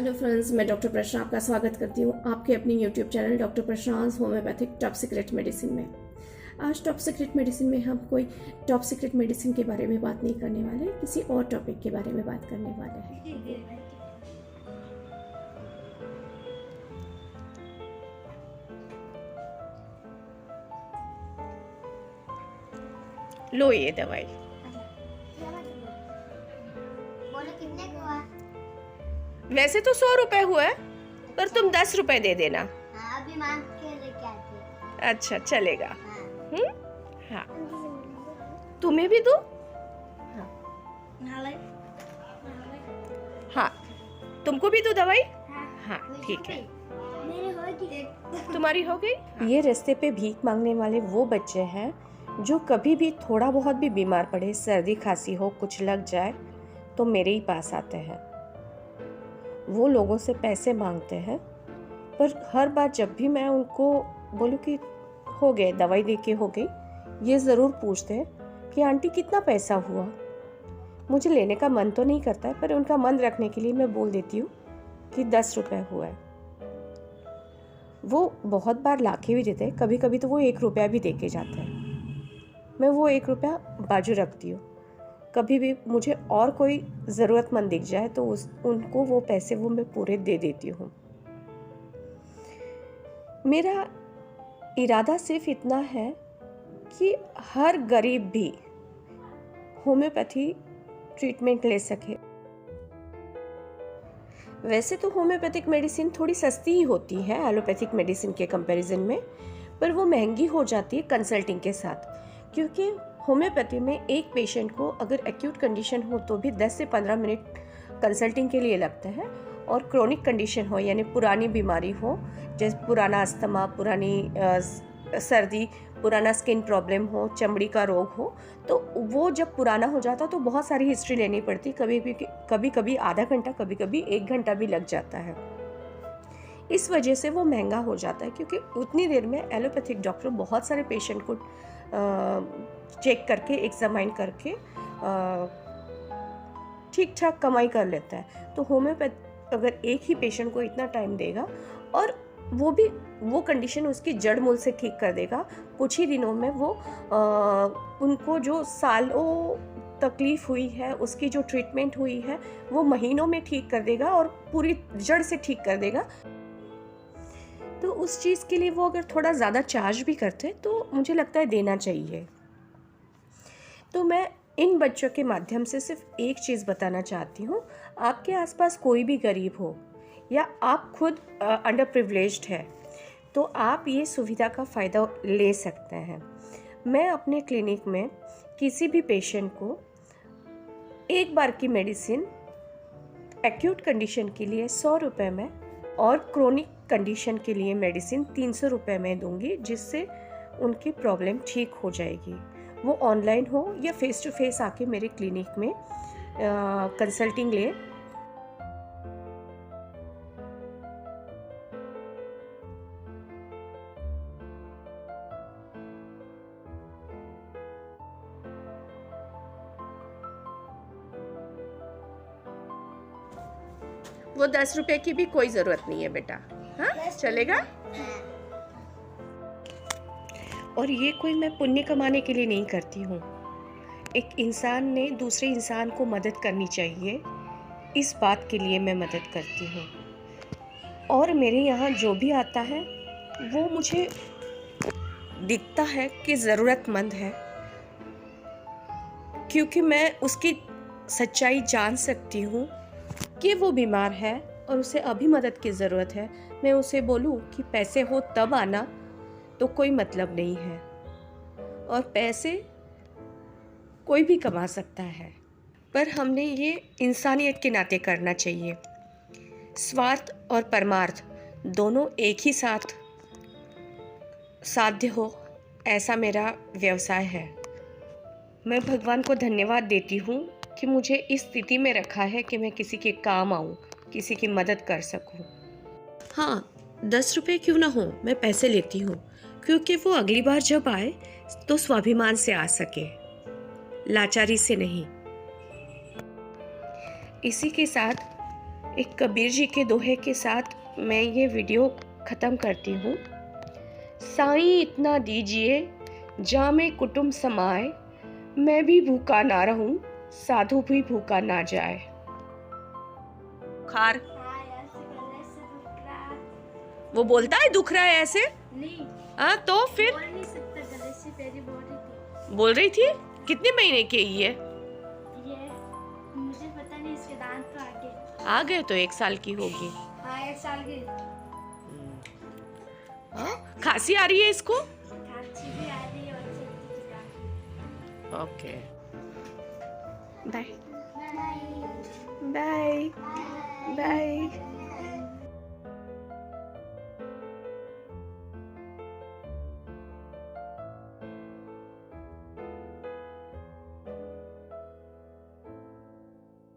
Hello friends, मैं doctor Prashna आपका स्वागत करती हूँ आपके अपने YouTube channel doctor Prashna's homeopathic top secret medicine में। आज टॉप सीक्रेट मेडिसिन में हम कोई टॉप सीक्रेट मेडिसिन के बारे में बात नहीं करने वाले, किसी और टॉपिक के बारे में बात करने वाले हैं। लो ये दवाई। बोलो कितने का हुआ? वैसे तो 100 रुपए हुआ है, पर तुम 10 रुपए दे देना। हाँ, अभी मांग के लेके आती। अच्छा चलेगा। हाँ। हाँ, तुम्हें भी दूं? हाँ, तुमको भी दूं दवाई? हाँ ठीक है। तुम्हारी हो गई? ये रास्ते पे भीख मांगने वाले वो बच्चे हैं जो कभी भी थोड़ा बहुत भी बीमार पड़े, सर्दी खांसी हो, कुछ लग जाए तो मेरे ही पास आते हैं। वो लोगों से पैसे मांगते हैं, पर हर बार जब भी मैं उनको बोलूँ कि हो गए, दवाई देके हो गई, ये ज़रूर पूछते हैं कि आंटी कितना पैसा हुआ। मुझे लेने का मन तो नहीं करता है, पर उनका मन रखने के लिए मैं बोल देती हूँ कि 10 रुपये हुआ है। वो बहुत बार लाके भी देते हैं, कभी कभी तो वो 1 रुपया भी दे के जाते हैं। मैं वो 1 रुपया बाजू रखती हूँ। कभी भी मुझे और कोई ज़रूरतमंद दिख जाए तो उनको वो पैसे मैं पूरे दे देती हूँ। मेरा इरादा सिर्फ इतना है कि हर गरीब भी होम्योपैथी ट्रीटमेंट ले सके। वैसे तो होम्योपैथिक मेडिसिन थोड़ी सस्ती ही होती है एलोपैथिक मेडिसिन के कंपैरिजन में, पर वो महंगी हो जाती है कंसल्टिंग के साथ, क्योंकि होम्योपैथी में एक पेशेंट को अगर एक्यूट कंडीशन हो तो भी 10 से 15 मिनट कंसल्टिंग के लिए लगता है, और क्रोनिक कंडीशन हो यानी पुरानी बीमारी हो, जैसे पुराना अस्थमा, पुरानी सर्दी, पुराना स्किन प्रॉब्लम हो, चमड़ी का रोग हो, तो वो जब पुराना हो जाता तो बहुत सारी हिस्ट्री लेनी पड़ती, कभी कभी आधा घंटा, कभी कभी 1 घंटा भी लग जाता है। इस वजह से वो महंगा हो जाता है, क्योंकि उतनी देर में एलोपैथिक डॉक्टर बहुत सारे पेशेंट को चेक करके, एग्जामाइन करके ठीक ठाक कमाई कर लेता है। तो होम्योपैथ अगर एक ही पेशेंट को इतना टाइम देगा और वो कंडीशन उसकी जड़ मूल से ठीक कर देगा, कुछ ही दिनों में वो उनको जो सालों तकलीफ हुई है, उसकी जो ट्रीटमेंट हुई है, वो महीनों में ठीक कर देगा और पूरी जड़ से ठीक कर देगा। तो उस चीज़ के लिए वो अगर थोड़ा ज़्यादा चार्ज भी करते हैं तो मुझे लगता है देना चाहिए। तो मैं इन बच्चों के माध्यम से सिर्फ एक चीज़ बताना चाहती हूँ, आपके आसपास कोई भी गरीब हो या आप खुद अंडर प्रिविलेज्ड है, तो आप ये सुविधा का फ़ायदा ले सकते हैं। मैं अपने क्लिनिक में किसी भी पेशेंट को एक बार की मेडिसिन एक्यूट कंडीशन के लिए 100 रुपये में और क्रोनिक कंडीशन के लिए मेडिसिन 300 रुपये में दूंगी, जिससे उनकी प्रॉब्लम ठीक हो जाएगी। वो ऑनलाइन हो या फेस टू फेस आके मेरे क्लिनिक में कंसल्टिंग ले। वो 10 रुपए की भी कोई ज़रूरत नहीं है बेटा। हाँ चलेगा। और ये कोई मैं पुण्य कमाने के लिए नहीं करती हूँ। एक इंसान ने दूसरे इंसान को मदद करनी चाहिए, इस बात के लिए मैं मदद करती हूँ। और मेरे यहाँ जो भी आता है वो मुझे दिखता है कि ज़रूरतमंद है, क्योंकि मैं उसकी सच्चाई जान सकती हूँ कि वो बीमार है और उसे अभी मदद की ज़रूरत है। मैं उसे बोलूँ कि पैसे हो तब आना, तो कोई मतलब नहीं है। और पैसे कोई भी कमा सकता है, पर हमने ये इंसानियत के नाते करना चाहिए। स्वार्थ और परमार्थ दोनों एक ही साथ साध्य हो, ऐसा मेरा व्यवसाय है। मैं भगवान को धन्यवाद देती हूँ कि मुझे इस स्थिति में रखा है कि मैं किसी के काम आऊँ, किसी की मदद कर सकूँ। हाँ, 10 रुपये क्यों ना हो, मैं पैसे लेती हूँ, क्योंकि वो अगली बार जब आए तो स्वाभिमान से आ सके, लाचारी से नहीं। इसी के साथ एक कबीर जी के दोहे के साथ मैं ये वीडियो ख़त्म करती हूँ। साईं इतना दीजिए जामे कुटुंब समाए, मैं भी भूखा ना रहूं साधु भी भूखा ना जाए। खार वो बोलता है दुख रहा है ऐसे नहीं, हाँ, तो फिर बोल नहीं सकता, गले से तेरी बोल रही थी। बोल रही थी। कितने महीने की है ये मुझे पता नहीं, इसके दांत तो आगे आ गए तो 1 साल की होगी। हाँ 1 साल की। हाँ? खांसी आ रही है इसको? खांसी भी आ रही है और सर्दी जुकाम। Okay, bye bye bye bye.